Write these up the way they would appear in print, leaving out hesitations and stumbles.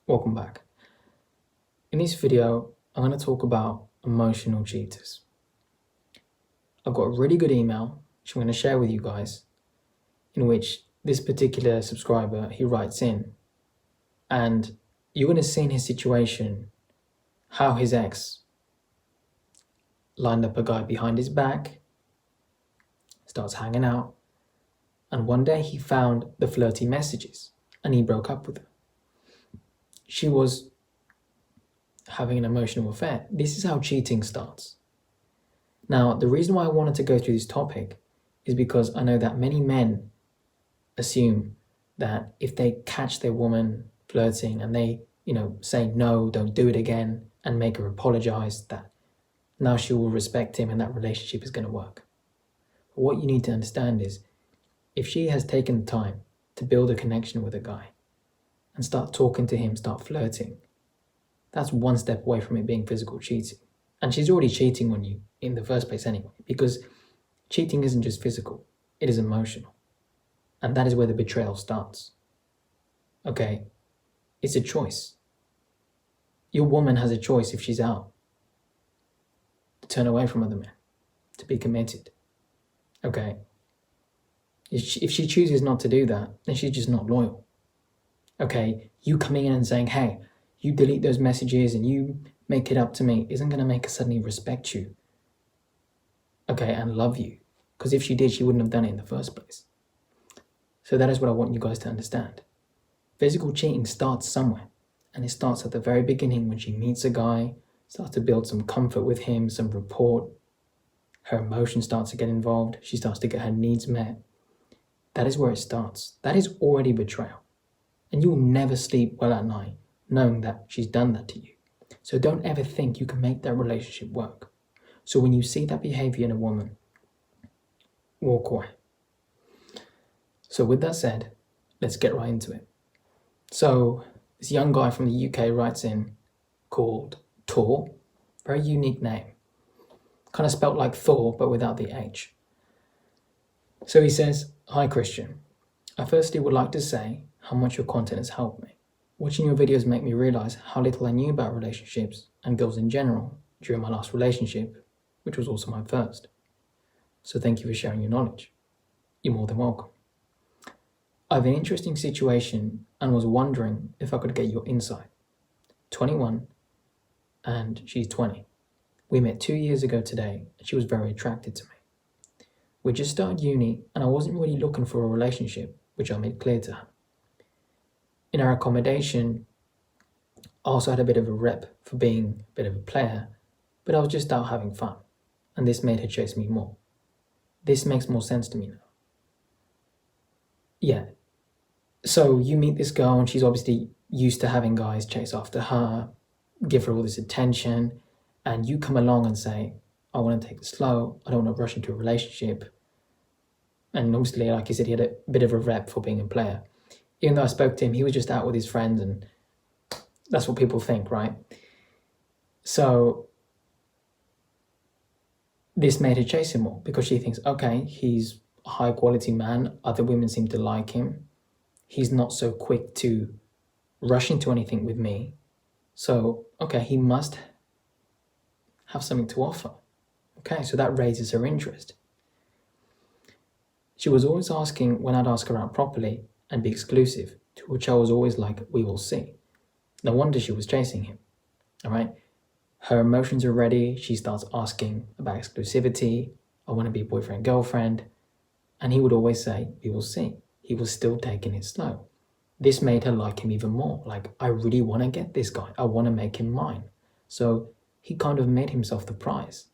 Welcome back. In this video, I'm going to talk about emotional cheaters. I've got a really good email which I'm going to share with you guys, in which this particular subscriber, he writes in, and you're going to see in his situation how his ex lined up a guy behind his back, starts hanging out, and one day he found the flirty messages and he broke up with her. She was having an emotional affair. This is how cheating starts. Now, the reason why I wanted to go through this topic is because I know that many men assume that if they catch their woman flirting and they, say no, don't do it again, and make her apologize, that now she will respect him and that relationship is going to work. But what you need to understand is, if she has taken the time to build a connection with a guy and start talking to him, start flirting, that's one step away from it being physical cheating. And she's already cheating on you in the first place anyway, because cheating isn't just physical, it is emotional. And that is where the betrayal starts. Okay? It's a choice. Your woman has a choice if she's out to turn away from other men, to be committed. Okay? If she chooses not to do that, then she's just not loyal. Okay? You coming in and saying, hey, you delete those messages and you make it up to me, isn't going to make her suddenly respect you, okay, and love you. Because if she did, she wouldn't have done it in the first place. So that is what I want you guys to understand. Physical cheating starts somewhere, and it starts at the very beginning when she meets a guy, starts to build some comfort with him, some rapport. Her emotions start to get involved. She starts to get her needs met. That is where it starts. That is already betrayal. And you will never sleep well at night knowing that she's done that to you. So don't ever think you can make that relationship work. So when you see that behavior in a woman, walk away. So with that said, let's get right into it. So this young guy from the UK writes in, called Tor, very unique name. Kind of spelt like Thor, but without the H. So he says, "Hi Christian, I firstly would like to say how much your content has helped me. Watching your videos make me realize how little I knew about relationships and girls in general during my last relationship, which was also my first. So thank you for sharing your knowledge. You're more than welcome. I have an interesting situation and was wondering if I could get your insight. 21 and she's 20. We met 2 years ago today and she was very attracted to me. We just started uni and I wasn't really looking for a relationship, which I made clear to her. In our accommodation, I also had a bit of a rep for being a bit of a player, but I was just out having fun, and this made her chase me more. This makes more sense to me now. Yeah, so you meet this girl and she's obviously used to having guys chase after her, give her all this attention, and you come along and say, I want to take it slow, I don't want to rush into a relationship. And obviously, like you said, he had a bit of a rep for being a player. Even though I spoke to him, he was just out with his friends, and that's what people think, right? So this made her chase him more because she thinks, okay, he's a high quality man, other women seem to like him, he's not so quick to rush into anything with me, so okay, he must have something to offer. Okay, so that raises her interest. She was always asking when I'd ask her out properly and be exclusive, to which I was always like, we will see. No wonder she was chasing him, all right? Her emotions are ready. She starts asking about exclusivity. I want to be boyfriend, girlfriend. And he would always say, we will see. He was still taking it slow. This made her like him even more. Like, I really want to get this guy. I want to make him mine. So he kind of made himself the prize.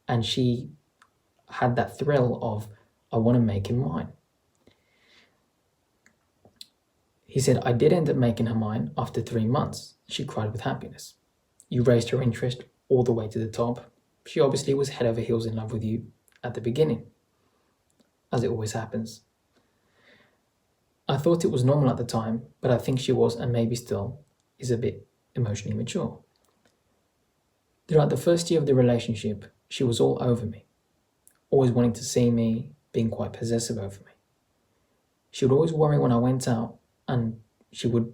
And she had that thrill of, I want to make him mine. He said, I did end up making her mine after 3 months. She cried with happiness. You raised her interest all the way to the top. She obviously was head over heels in love with you at the beginning, as it always happens. I thought it was normal at the time, but I think she was, and maybe still, is a bit emotionally mature. Throughout the first year of the relationship, she was all over me, always wanting to see me, being quite possessive over me. She would always worry when I went out, and she would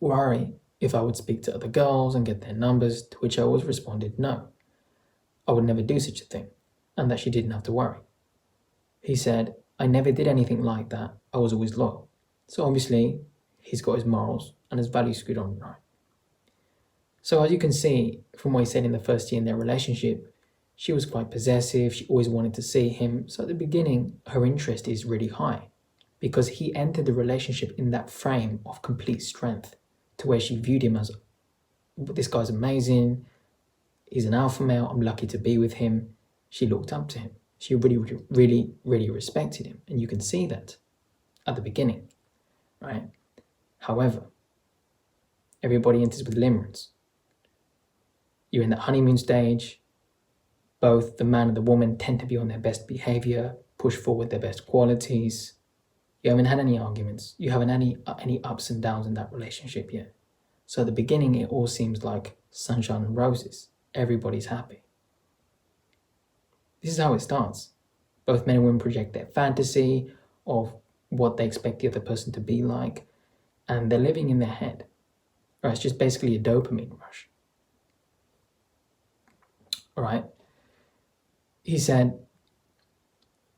worry if I would speak to other girls and get their numbers, to which I always responded no. I would never do such a thing, and that she didn't have to worry. He said, I never did anything like that. I was always loyal. So obviously, he's got his morals and his values screwed on right. So as you can see from what he said in the first year in their relationship, she was quite possessive. She always wanted to see him. So at the beginning, her interest is really high because he entered the relationship in that frame of complete strength, to where she viewed him as, this guy's amazing. He's an alpha male. I'm lucky to be with him. She looked up to him. She really respected him. And you can see that at the beginning, right? However, everybody enters with limerence. You're in that honeymoon stage. Both the man and the woman tend to be on their best behavior, push forward their best qualities. You haven't had any arguments. You haven't had any ups and downs in that relationship yet. So at the beginning, it all seems like sunshine and roses. Everybody's happy. This is how it starts. Both men and women project their fantasy of what they expect the other person to be like, and they're living in their head. Right? It's just basically a dopamine rush. All right. He said,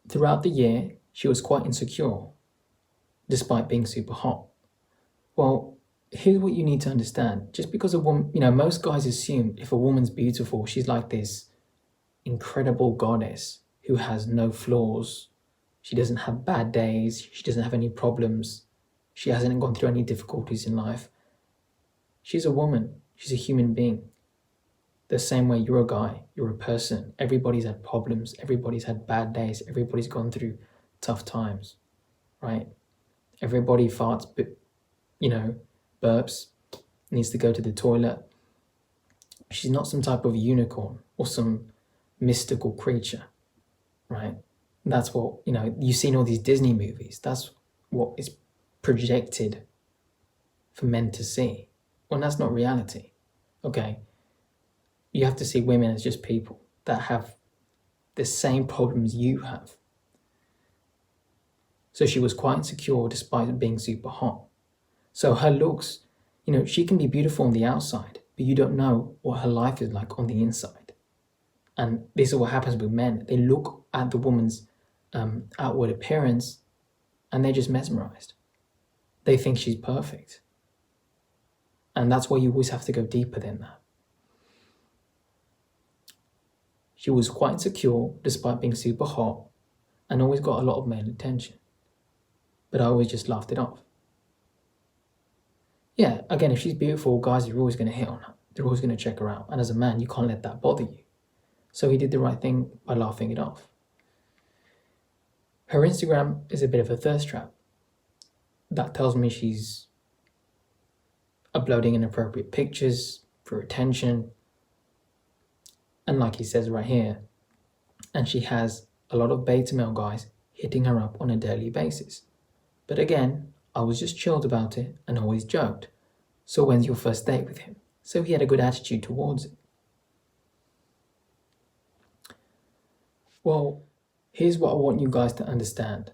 throughout the year, she was quite insecure, despite being super hot. Well, here's what you need to understand. Just because a woman, most guys assume if a woman's beautiful, she's like this incredible goddess who has no flaws. She doesn't have bad days. She doesn't have any problems. She hasn't gone through any difficulties in life. She's a woman. She's a human being. The same way you're a guy, you're a person. Everybody's had problems. Everybody's had bad days. Everybody's gone through tough times, right? Everybody farts, burps, needs to go to the toilet. She's not some type of unicorn or some mystical creature, right? That's what, you see in all these Disney movies. That's what is projected for men to see. Well, that's not reality, okay? You have to see women as just people that have the same problems you have. So she was quite insecure despite being super hot. So her looks, she can be beautiful on the outside, but you don't know what her life is like on the inside. And this is what happens with men. They look at the woman's outward appearance and they're just mesmerized. They think she's perfect. And that's why you always have to go deeper than that. She was quite insecure despite being super hot and always got a lot of male attention. But I always just laughed it off. Yeah, again, if she's beautiful, guys are always going to hit on her. They're always going to check her out. And as a man, you can't let that bother you. So he did the right thing by laughing it off. Her Instagram is a bit of a thirst trap. That tells me she's uploading inappropriate pictures for attention. And like he says right here, and she has a lot of beta male guys hitting her up on a daily basis. But again, I was just chilled about it and always joked. So when's your first date with him? So he had a good attitude towards it. Well, here's what I want you guys to understand.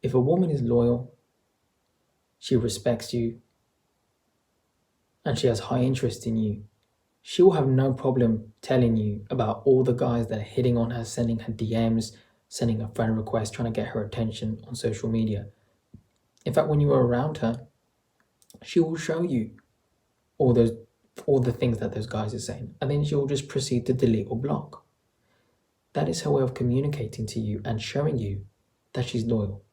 If a woman is loyal, she respects you, and she has high interest in you, she will have no problem telling you about all the guys that are hitting on her, sending her DMs, sending her friend requests, trying to get her attention on social media. In fact, when you are around her, she will show you all the things that those guys are saying, and then she will just proceed to delete or block. That is her way of communicating to you and showing you that she's loyal,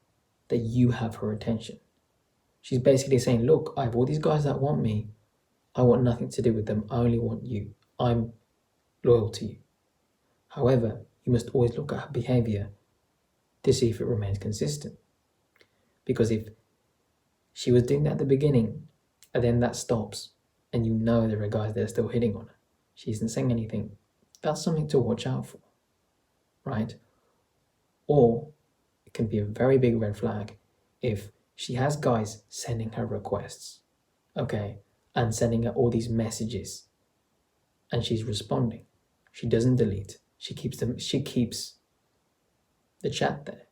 that you have her attention. She's basically saying, look, I have all these guys that want me. I want nothing to do with them. I only want you. I'm loyal to you. However, you must always look at her behavior to see if it remains consistent. Because if she was doing that at the beginning, and then that stops, and you know there are guys that are still hitting on her, she isn't saying anything, that's something to watch out for, right? Or it can be a very big red flag if she has guys sending her requests, okay, and sending her all these messages, and she's responding. She doesn't delete. She keeps the chat there.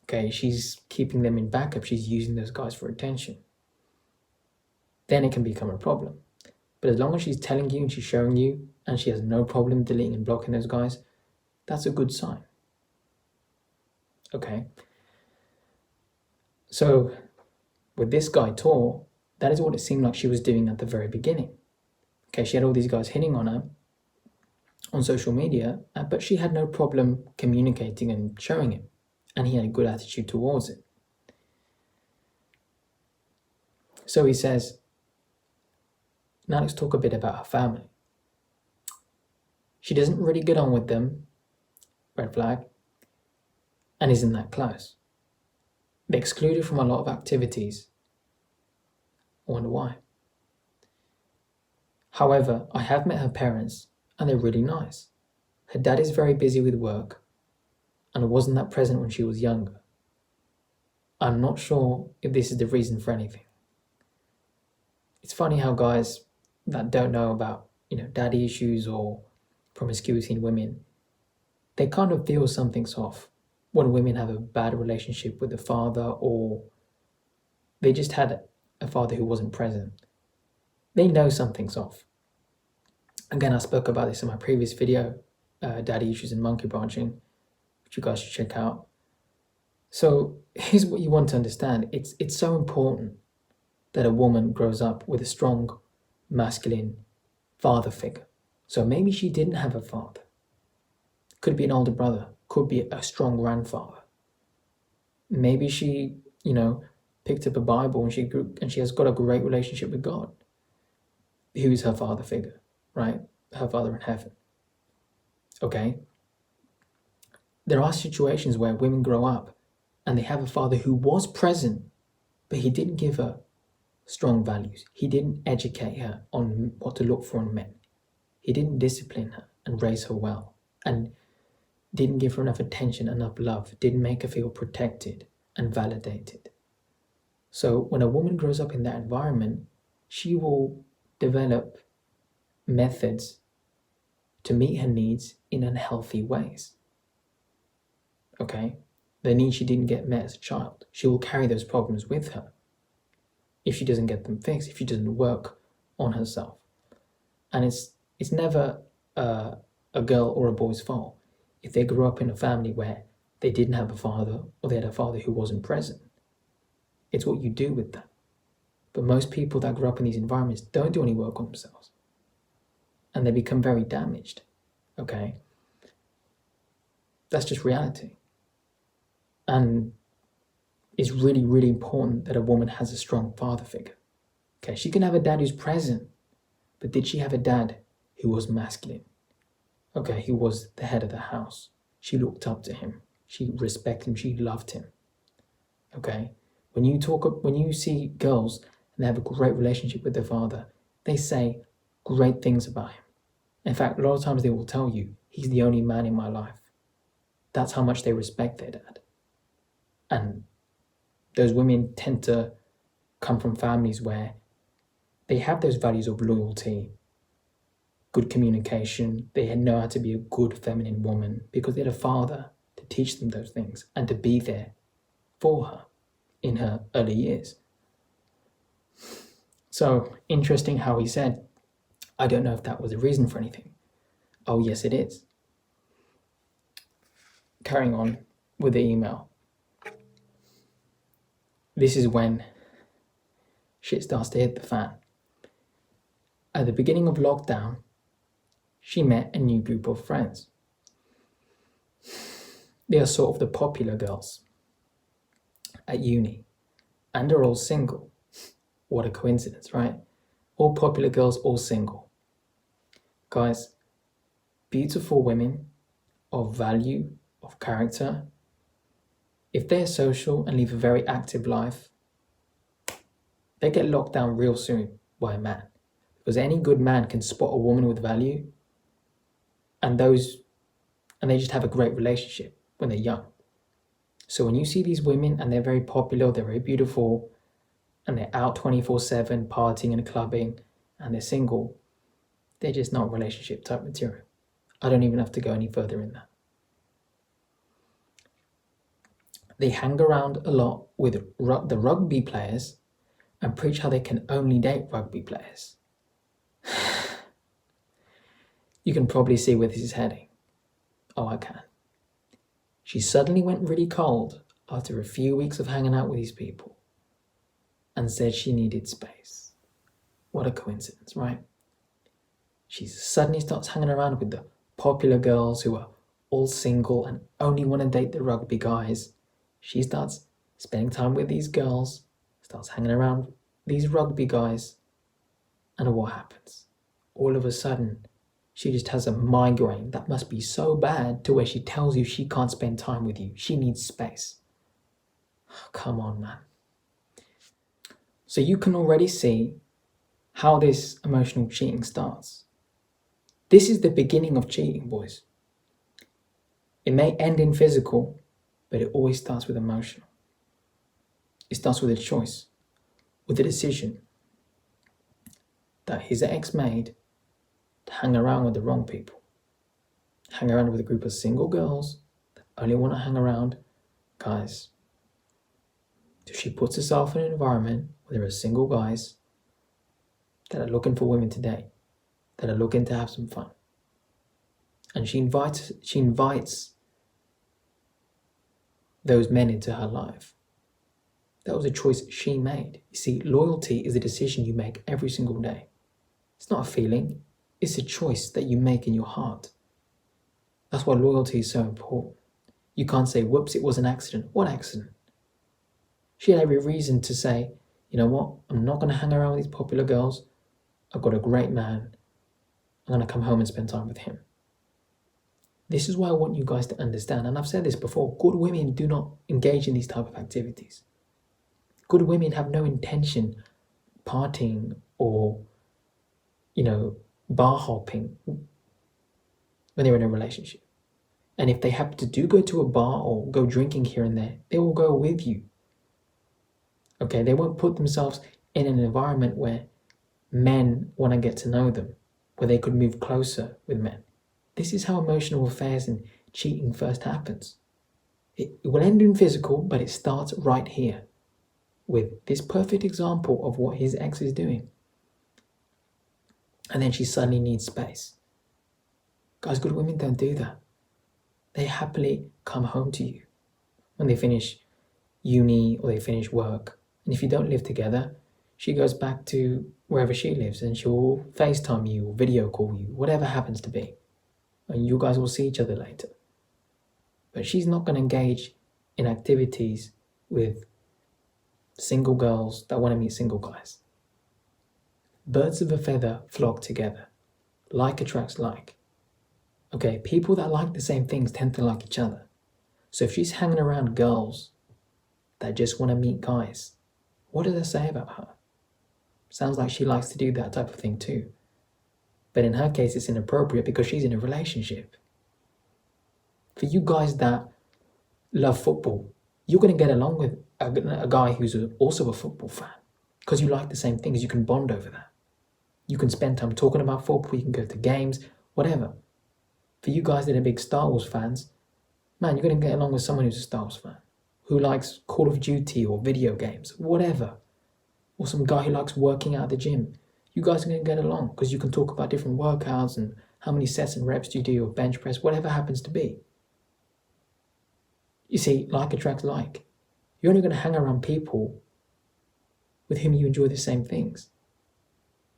Okay, she's keeping them in backup. She's using those guys for attention. Then it can become a problem. But as long as she's telling you and she's showing you and she has no problem deleting and blocking those guys, that's a good sign. Okay. So with this guy, Tor, that is what it seemed like she was doing at the very beginning. Okay, she had all these guys hitting on her on social media, but she had no problem communicating and showing it. And he had a good attitude towards it. So he says, now let's talk a bit about her family. She doesn't really get on with them, red flag, and isn't that close. They're excluded from a lot of activities. I wonder why. However, I have met her parents and they're really nice. Her dad is very busy with work and wasn't that present when she was younger. I'm not sure if this is the reason for anything. It's funny how guys that don't know about, daddy issues or promiscuity in women, they kind of feel something's off when women have a bad relationship with the father or they just had a father who wasn't present. They know something's off. Again, I spoke about this in my previous video, daddy issues and monkey branching, which you guys should check out. So here's what you want to understand. It's so important that a woman grows up with a strong, masculine father figure. So maybe she didn't have a father. Could be an older brother. Could be a strong grandfather. Maybe she, picked up a Bible and she grew, and she has got a great relationship with God. Who's her father figure, right? Her father in heaven. Okay? There are situations where women grow up and they have a father who was present, but he didn't give her strong values. He didn't educate her on what to look for in men. He didn't discipline her and raise her well, and didn't give her enough attention, enough love, didn't make her feel protected and validated. So when a woman grows up in that environment, she will develop methods to meet her needs in unhealthy ways. Okay? The needs she didn't get met as a child. She will carry those problems with her if she doesn't get them fixed, if she doesn't work on herself. And it's never a girl or a boy's fault if they grew up in a family where they didn't have a father or they had a father who wasn't present. It's what you do with that. But most people that grow up in these environments don't do any work on themselves. And they become very damaged. Okay? That's just reality. And it's really, really important that a woman has a strong father figure. Okay, she can have a dad who's present, but did she have a dad who was masculine? Okay, who was the head of the house. She looked up to him. She respected him. She loved him. Okay, when you see girls and they have a great relationship with their father, they say great things about him. In fact, a lot of times they will tell you, he's the only man in my life. That's how much they respect their dad. And those women tend to come from families where they have those values of loyalty, good communication. They know how to be a good feminine woman because they had a father to teach them those things and to be there for her in her early years. So interesting how he said, I don't know if that was a reason for anything. Oh, yes, it is. Carrying on with the email. This is when shit starts to hit the fan. At the beginning of lockdown, she met a new group of friends. They are sort of the popular girls at uni, and they're all single. What a coincidence, right? All popular girls, all single. Guys, beautiful women of value, of character, if they're social and live a very active life, they get locked down real soon by a man. Because any good man can spot a woman with value, and they just have a great relationship when they're young. So when you see these women and they're very popular, they're very beautiful, and they're out 24/7 partying and clubbing, and they're single, they're just not relationship type material. I don't even have to go any further in that. they hang around a lot with the rugby players and preach how they can only date rugby players. You can probably see where this is heading. Oh, I can. She suddenly went really cold after a few weeks of hanging out with these people and said she needed space. What a coincidence, right? She suddenly starts hanging around with the popular girls who are all single and only want to date the rugby guys. She starts spending time with these girls, starts hanging around these rugby guys, and what happens? All of a sudden, she just has a migraine that must be so bad to where she tells you she can't spend time with you. She needs space. Oh, come on, man. So you can already see how this emotional cheating starts. This is the beginning of cheating, boys. It may end in physical, but it always starts with emotional. It starts with a choice, with a decision that his ex made to hang around with the wrong people. Hang around with a group of single girls that only want to hang around guys. So she puts herself in an environment where there are single guys that are looking for women to date, that are looking to have some fun. And she invites those men into her life. That was a choice she made. You see, loyalty is a decision you make every single day. It's not a feeling, it's a choice that you make in your heart. That's why loyalty is so important. You can't say, whoops, it was an accident. What accident? She had every reason to say, you know what, I'm not going to hang around with these popular girls. I've got a great man. I'm going to come home and spend time with him. This is why I want you guys to understand, and I've said this before, good women do not engage in these type of activities. Good women have no intention partying or, bar hopping when they're in a relationship. And if they happen to do go to a bar or go drinking here and there, they will go with you. Okay, they won't put themselves in an environment where men want to get to know them, where they could move closer with men. This is how emotional affairs and cheating first happens. It will end in physical, but it starts right here with this perfect example of what his ex is doing. And then she suddenly needs space. Guys, good women don't do that. They happily come home to you when they finish uni or they finish work. And if you don't live together, she goes back to wherever she lives and she'll FaceTime you or video call you, whatever happens to be. And you guys will see each other later. But she's not going to engage in activities with single girls that want to meet single guys. Birds of a feather flock together. Like attracts like. Okay, people that like the same things tend to like each other. So if she's hanging around girls that just want to meet guys, what does that say about her? Sounds like she likes to do that type of thing too. But in her case, it's inappropriate because she's in a relationship. For you guys that love football, you're going to get along with a guy who's also a football fan because you like the same things. You can bond over that. You can spend time talking about football. You can go to games, whatever. For you guys that are big Star Wars fans, man, you're going to get along with someone who's a Star Wars fan, who likes Call of Duty or video games, whatever. Or some guy who likes working out at the gym. You guys are going to get along because you can talk about different workouts and how many sets and reps do you do or bench press, whatever happens to be. You see, like attracts like. You're only going to hang around people with whom you enjoy the same things.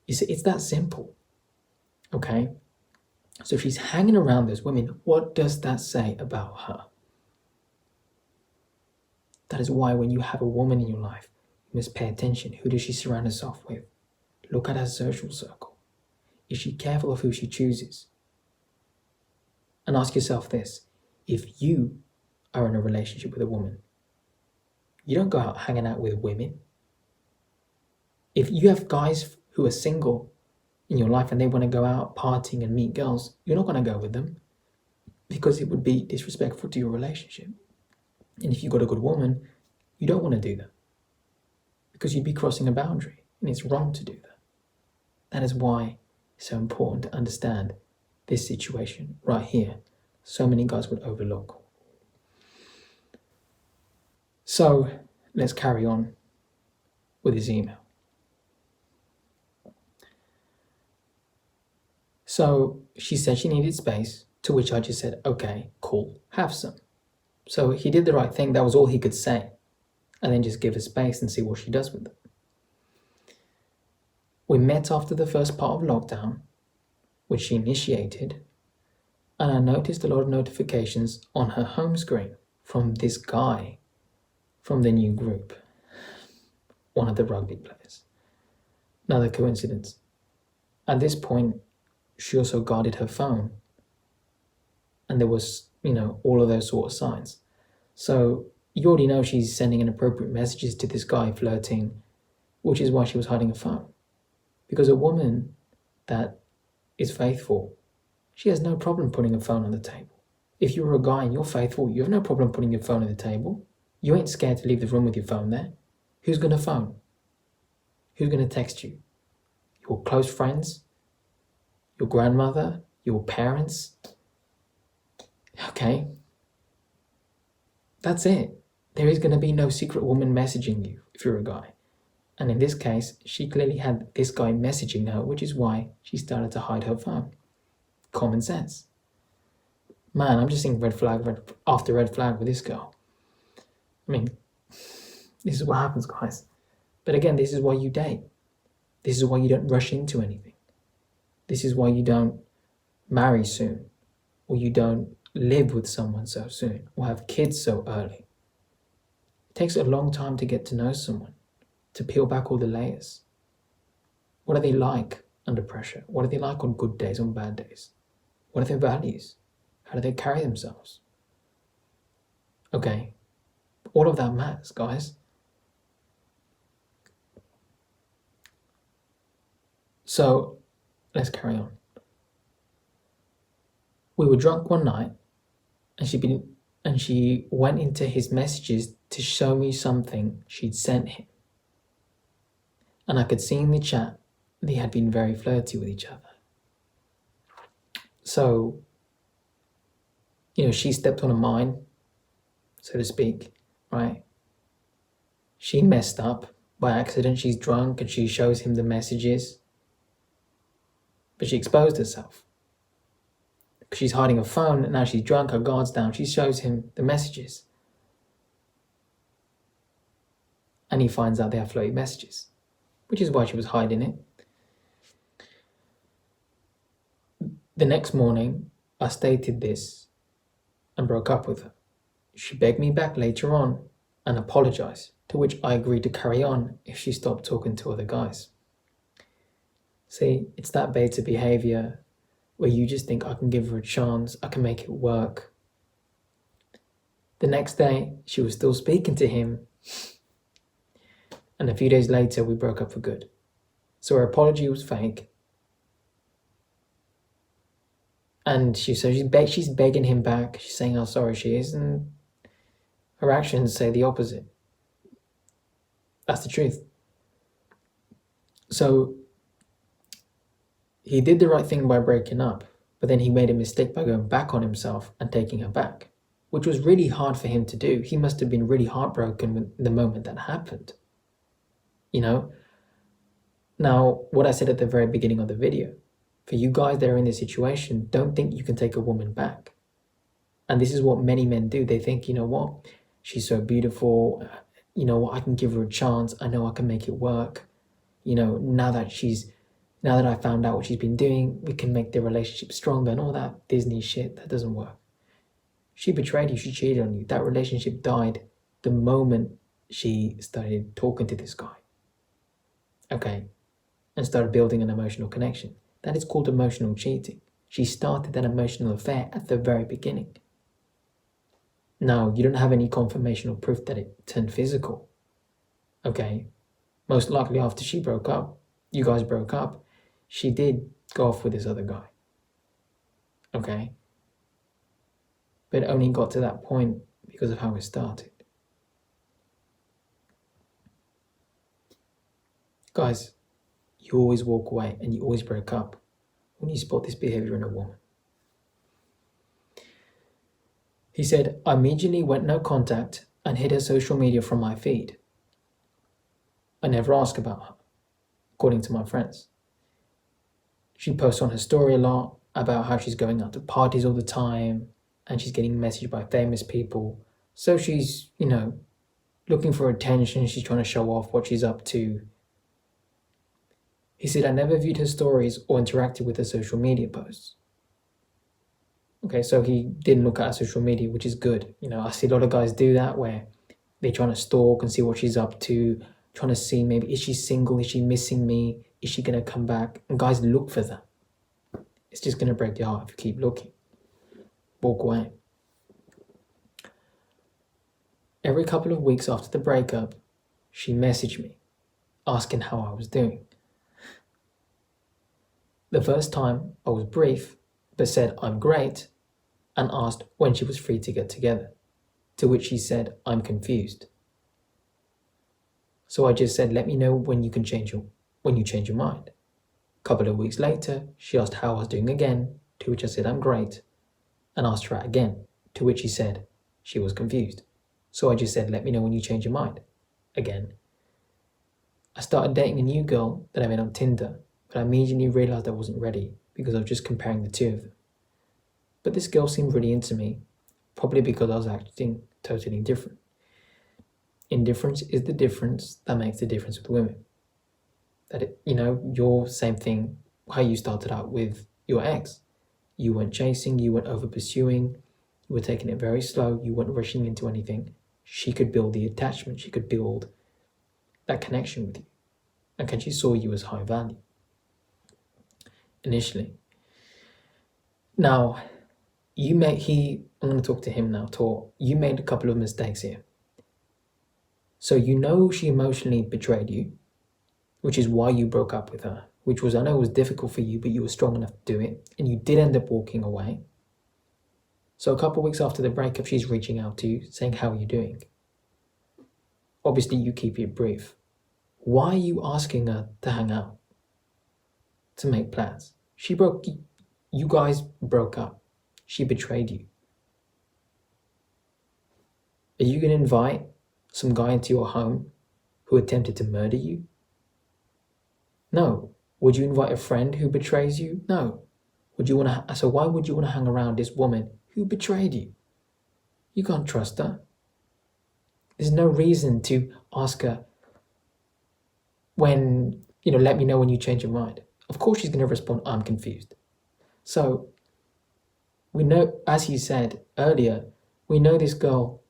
You see, it's that simple. Okay? So if she's hanging around those women, what does that say about her? That is why when you have a woman in your life, you must pay attention. Who does she surround herself with? Look at her social circle. Is she careful of who she chooses? And ask yourself this. If you are in a relationship with a woman, you don't go out hanging out with women. If you have guys who are single in your life and they want to go out partying and meet girls, you're not going to go with them because it would be disrespectful to your relationship. And if you've got a good woman, you don't want to do that because you'd be crossing a boundary and it's wrong to do that. That is why it's so important to understand this situation right here. So many guys would overlook. So let's carry on with his email. So she said she needed space, to which I just said, okay, cool, have some. So he did the right thing. That was all he could say. And then just give her space and see what she does with it. We met after the first part of lockdown, which she initiated, and I noticed a lot of notifications on her home screen from this guy from the new group, one of the rugby players. Another coincidence. At this point, she also guarded her phone, and there was, all of those sort of signs. So you already know she's sending inappropriate messages to this guy, flirting, which is why she was hiding her phone. Because a woman that is faithful, she has no problem putting a phone on the table. If you're a guy and you're faithful, you have no problem putting your phone on the table. You ain't scared to leave the room with your phone there. Who's going to phone? Who's going to text you? Your close friends? Your grandmother? Your parents? Okay. That's it. There is going to be no secret woman messaging you if you're a guy. And in this case, she clearly had this guy messaging her, which is why she started to hide her phone. Common sense. Man, I'm just seeing red flag after red flag with this girl. I mean, this is what happens, guys. But again, this is why you date. This is why you don't rush into anything. This is why you don't marry soon, or you don't live with someone so soon, or have kids so early. It takes a long time to get to know someone, to peel back all the layers. What are they like under pressure? What are they like on good days, on bad days? What are their values? How do they carry themselves? Okay, all of that matters, guys. So let's carry on. We were drunk one night, and she went into his messages to show me something she'd sent him. And I could see in the chat they had been very flirty with each other. So, she stepped on a mine, so to speak, right? She messed up by accident. She's drunk and she shows him the messages. But she exposed herself. Because she's hiding her phone, and now she's drunk, her guard's down. She shows him the messages. And he finds out they are flirty messages, which is why she was hiding it. The next morning, I stated this and broke up with her. She begged me back later on and apologized, to which I agreed to carry on if she stopped talking to other guys. See, it's that beta behavior where you just think, I can give her a chance, I can make it work. The next day, she was still speaking to him, and a few days later, we broke up for good. So her apology was fake. And she's begging him back. She's saying how sorry she is, and her actions say the opposite. That's the truth. So he did the right thing by breaking up, but then he made a mistake by going back on himself and taking her back, which was really hard for him to do. He must have been really heartbroken with the moment that happened. Now, what I said at the very beginning of the video, for you guys that are in this situation, don't think you can take a woman back. And this is what many men do. They think, you know what, she's so beautiful, I can give her a chance, I know I can make it work. Now that I found out what she's been doing, we can make the relationship stronger, and all that Disney shit. That doesn't work. She betrayed you, she cheated on you. That relationship died the moment she started talking to this guy. Okay, and started building an emotional connection. That is called emotional cheating. She started that emotional affair at the very beginning. Now, you don't have any confirmation or proof that it turned physical. Okay, most likely after you guys broke up, she did go off with this other guy. Okay, but it only got to that point because of how it started. Guys, you always walk away and you always break up when you spot this behavior in a woman. He said, I immediately went no contact and hid her social media from my feed. I never ask about her, according to my friends. She posts on her story a lot about how she's going out to parties all the time and she's getting messaged by famous people. So she's, looking for attention, she's trying to show off what she's up to. He said, I never viewed her stories or interacted with her social media posts. Okay, so he didn't look at her social media, which is good. I see a lot of guys do that where they're trying to stalk and see what she's up to, trying to see maybe, is she single? Is she missing me? Is she going to come back? And guys look for that. It's just going to break your heart if you keep looking. Walk away. Every couple of weeks after the breakup, she messaged me, asking how I was doing. The first time I was brief, but said I'm great, and asked when she was free to get together, to which she said I'm confused. So I just said, let me know when you change your mind. A couple of weeks later, she asked how I was doing again, to which I said I'm great, and asked her out again, to which she said she was confused. So I just said, let me know when you change your mind. Again. I started dating a new girl that I met on Tinder, but I immediately realized I wasn't ready because I was just comparing the two of them. But this girl seemed really into me, probably because I was acting totally different. Indifference is the difference that makes the difference with women. Your same thing, how you started out with your ex. You weren't chasing, you weren't over pursuing, you were taking it very slow, you weren't rushing into anything. She could build the attachment, she could build that connection with you. And she saw you as high value. Initially. Now, I'm going to talk to him now, Tor. You made a couple of mistakes here. So she emotionally betrayed you, which is why you broke up with her, which was, I know it was difficult for you, but you were strong enough to do it, and you did end up walking away. So a couple of weeks after the breakup, she's reaching out to you, saying, how are you doing? Obviously, you keep it brief. Why are you asking her to hang out? To make plans? You guys broke up. She betrayed you. Are you going to invite some guy into your home who attempted to murder you? No. Would you invite a friend who betrays you? No. So why would you want to hang around this woman who betrayed you? You can't trust her. There's no reason to ask her when, let me know when you change your mind. Of course she's going to respond, I'm confused. So we know, as he said earlier, we know this girl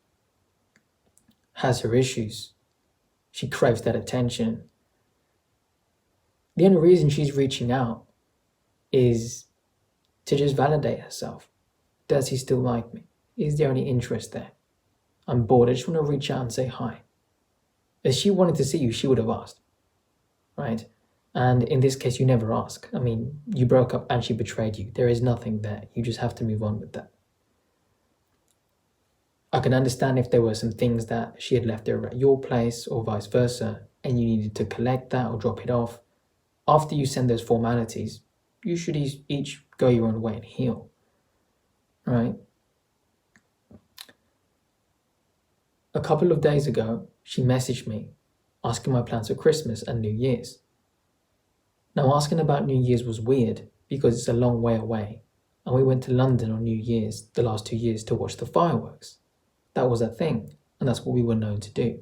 has her issues. She craves that attention. The only reason she's reaching out is to just validate herself. Does he still like me? Is there any interest there? I'm bored. I just want to reach out and say hi. If she wanted to see you, she would have asked, right? And in this case, you never ask. I mean, you broke up and she betrayed you. There is nothing there. You just have to move on with that. I can understand if there were some things that she had left over at your place or vice versa, and you needed to collect that or drop it off. After you send those formalities, you should each go your own way and heal, right? A couple of days ago, she messaged me asking my plans for Christmas and New Year's. Now, asking about New Year's was weird because it's a long way away, and we went to London on New Year's the last 2 years to watch the fireworks. That was a thing, and that's what we were known to do.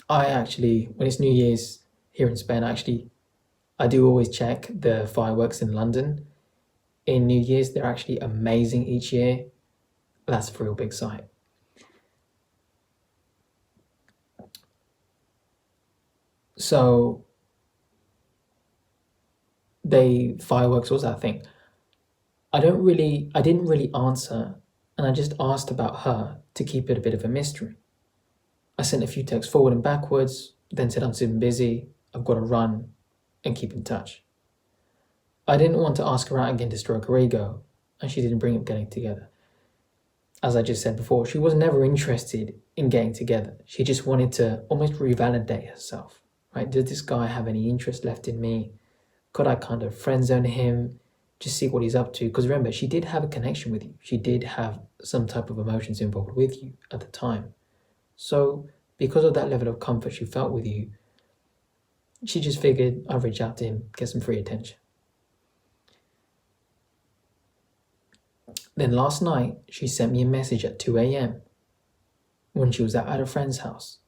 I actually, when it's New Year's here in Spain, I do always check the fireworks in London. In New Year's, they're actually amazing each year. That's a real big sight. So, fireworks was that thing. I didn't really answer, and I just asked about her to keep it a bit of a mystery. I sent a few texts forward and backwards, then said I'm super busy, I've got to run, and keep in touch. I didn't want to ask her out again to stroke her ego, and she didn't bring up getting together. As I just said before, she was never interested in getting together. She just wanted to almost revalidate herself, right? Did this guy have any interest left in me? Could I kind of friend zone him? Just see what he's up to? Because remember, she did have a connection with you. She did have some type of emotions involved with you at the time. So because of that level of comfort she felt with you, she just figured I'd reach out to him, get some free attention. Then last night, she sent me a message at 2 a.m. when she was at a friend's house,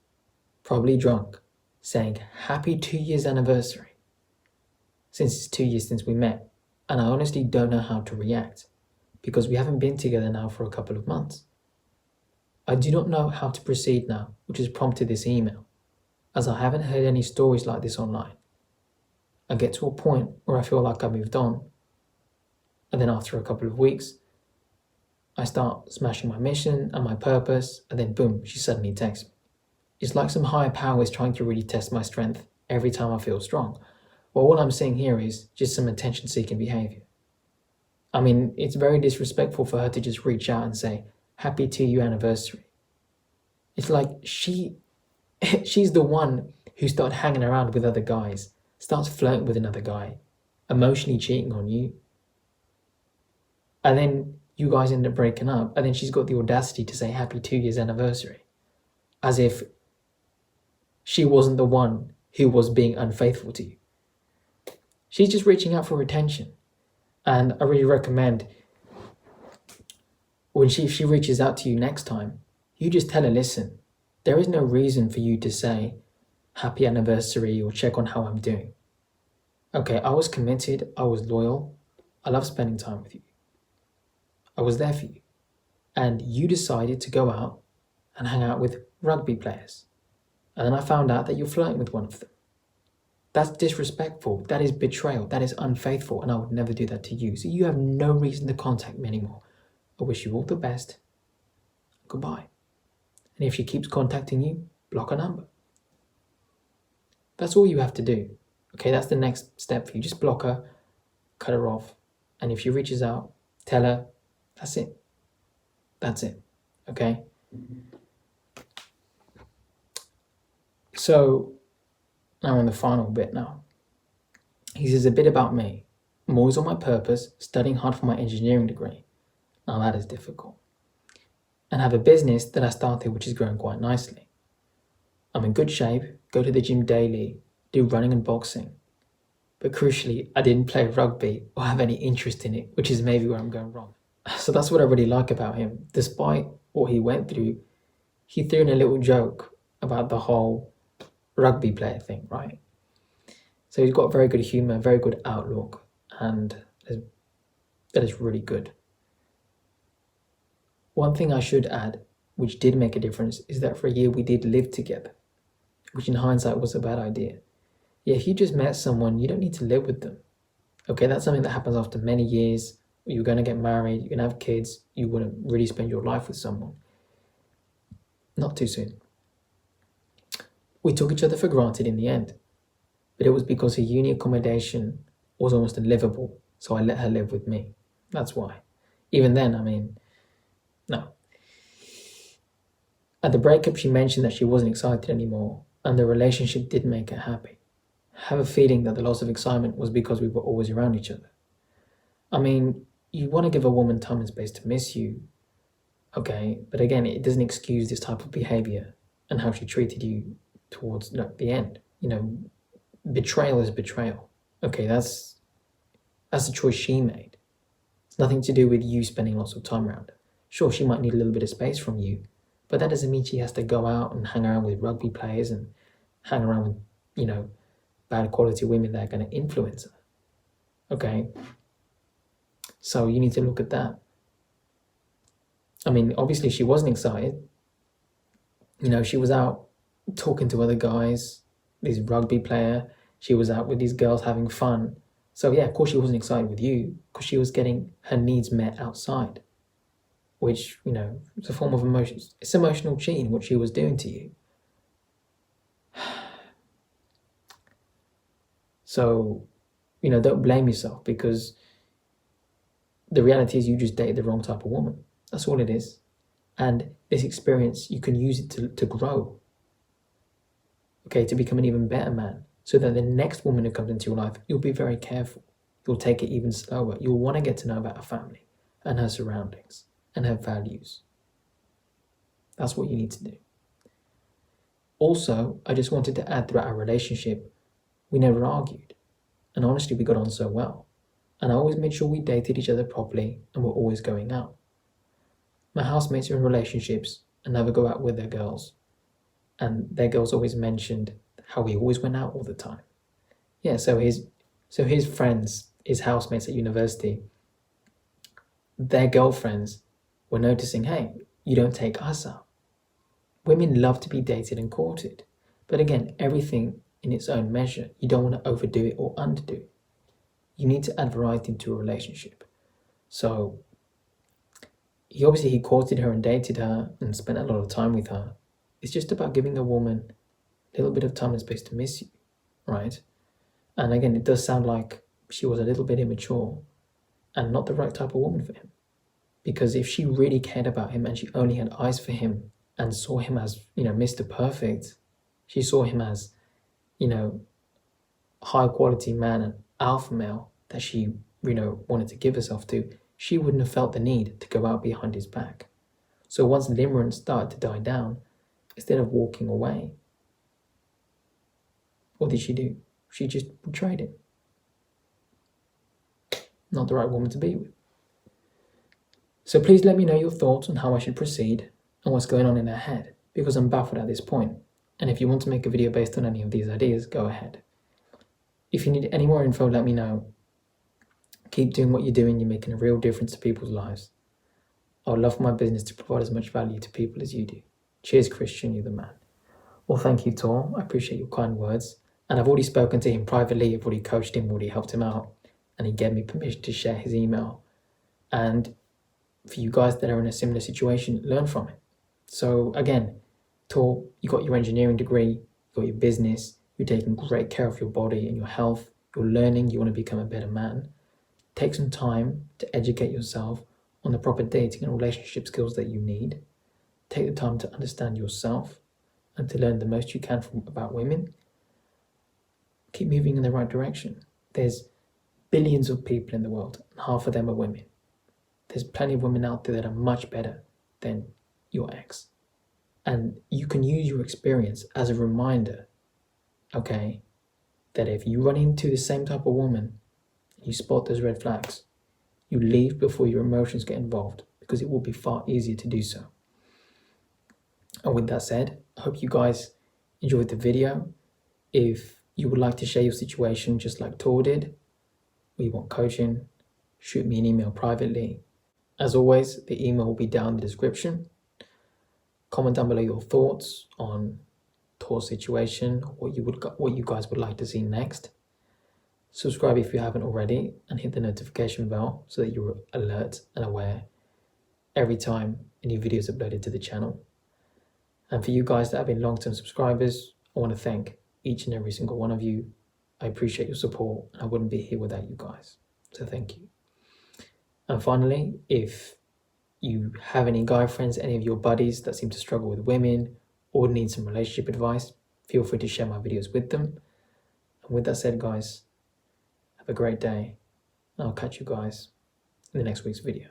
probably drunk, saying, "Happy 2 years anniversary." Since it's 2 years since we met, and I honestly don't know how to react, because we haven't been together now for a couple of months. I do not know how to proceed now, which has prompted this email, as I haven't heard any stories like this online. I get to a point where I feel like I moved on, and then after a couple of weeks, I start smashing my mission and my purpose, and then boom, she suddenly texts me. It's like some higher power is trying to really test my strength every time I feel strong. Well, all I'm seeing here is just some attention-seeking behavior. I mean, it's very disrespectful for her to just reach out and say, "Happy 2 year anniversary." It's like she's the one who started hanging around with other guys, starts flirting with another guy, emotionally cheating on you. And then you guys end up breaking up, and then she's got the audacity to say happy 2 years anniversary. As if she wasn't the one who was being unfaithful to you. She's just reaching out for attention. And I really recommend when she reaches out to you next time, you just tell her, listen, there is no reason for you to say happy anniversary or check on how I'm doing. Okay, I was committed, I was loyal, I love spending time with you. I was there for you. And you decided to go out and hang out with rugby players. And then I found out that you're flirting with one of them. That's disrespectful, that is betrayal, that is unfaithful, and I would never do that to you. So you have no reason to contact me anymore. I wish you all the best. Goodbye. And if she keeps contacting you, block her number. That's all you have to do. Okay, that's the next step for you. Just block her, cut her off. And if she reaches out, tell her, that's it. That's it. Okay? So, now on the final bit now. He says a bit about me. I'm always on my purpose, studying hard for my engineering degree. Now that is difficult. And have a business that I started which is growing quite nicely. I'm in good shape, go to the gym daily, do running and boxing. But crucially, I didn't play rugby or have any interest in it, which is maybe where I'm going wrong. So that's what I really like about him. Despite what he went through, he threw in a little joke about the whole rugby player thing, right? So he's got very good humor, very good outlook, and that is really good. One thing I should add, which did make a difference, is that for a year we did live together, which in hindsight was a bad idea. Yeah, if you just met someone, you don't need to live with them. Okay, that's something that happens after many years. You're going to get married, you're going to have kids, you want to really spend your life with someone. Not too soon. We took each other for granted in the end, but it was because her uni accommodation was almost unlivable, so I let her live with me. That's why. Even then, I mean, no. At the breakup, she mentioned that she wasn't excited anymore, and the relationship did make her happy. I have a feeling that the loss of excitement was because we were always around each other. I mean, you want to give a woman time and space to miss you, okay, but again, it doesn't excuse this type of behavior and how she treated you towards the end. Betrayal is betrayal. Okay, that's a choice she made. It's nothing to do with you spending lots of time around her. Sure, she might need a little bit of space from you, but that doesn't mean she has to go out and hang around with rugby players and hang around with, bad quality women that are going to influence her. Okay? So you need to look at that. I mean, obviously she wasn't excited. She was out talking to other guys, this rugby player. She was out with these girls having fun. So yeah, of course she wasn't excited with you because she was getting her needs met outside, which, it's a form of emotion. It's emotional cheating, what she was doing to you. So, don't blame yourself because the reality is you just dated the wrong type of woman. That's all it is. And this experience, you can use it to grow. Okay, to become an even better man. So that the next woman who comes into your life, you'll be very careful. You'll take it even slower. You'll want to get to know about her family and her surroundings and her values. That's what you need to do. Also, I just wanted to add throughout our relationship, we never argued. And honestly, we got on so well. And I always made sure we dated each other properly and were always going out. My housemates are in relationships and never go out with their girls. And their girls always mentioned how we always went out all the time. Yeah, so his friends, his housemates at university, their girlfriends were noticing, hey, you don't take us out. Women love to be dated and courted. But again, everything in its own measure. You don't want to overdo it or underdo it. You need to add variety into a relationship. So he courted her and dated her and spent a lot of time with her. It's just about giving a woman a little bit of time and space to miss you, right? And again, it does sound like she was a little bit immature and not the right type of woman for him. Because if she really cared about him and she only had eyes for him and saw him as, Mr. Perfect, she saw him as, high quality man and alpha male that she, wanted to give herself to, she wouldn't have felt the need to go out behind his back. So once limerence started to die down, instead of walking away, what did she do? She just betrayed him. Not the right woman to be with. So please let me know your thoughts on how I should proceed and what's going on in her head, because I'm baffled at this point. And if you want to make a video based on any of these ideas, go ahead. If you need any more info, let me know. Keep doing what you're doing. You're making a real difference to people's lives. I would love for my business to provide as much value to people as you do. Cheers, Christian, you're the man. Well, thank you, Tor. I appreciate your kind words. And I've already spoken to him privately. I've already coached him, already helped him out. And he gave me permission to share his email. And for you guys that are in a similar situation, learn from it. So again, Tor, you got your engineering degree, you got your business, you're taking great care of your body and your health, you're learning, you want to become a better man. Take some time to educate yourself on the proper dating and relationship skills that you need. Take the time to understand yourself and to learn the most you can about women. Keep moving in the right direction. There's billions of people in the world, and half of them are women. There's plenty of women out there that are much better than your ex. And you can use your experience as a reminder, okay, that if you run into the same type of woman, you spot those red flags, you leave before your emotions get involved, because it will be far easier to do so. And with that said, I hope you guys enjoyed the video. If you would like to share your situation just like Tor did, or you want coaching, shoot me an email privately. As always, the email will be down in the description. Comment down below your thoughts on Tor's situation, what you guys would like to see next. Subscribe if you haven't already, and hit the notification bell so that you're alert and aware every time a new video is uploaded to the channel. And for you guys that have been long-term subscribers, I want to thank each and every single one of you. I appreciate your support, and I wouldn't be here without you guys. So thank you. And finally, if you have any guy friends, any of your buddies that seem to struggle with women or need some relationship advice, feel free to share my videos with them. And with that said, guys, have a great day. And I'll catch you guys in the next week's video.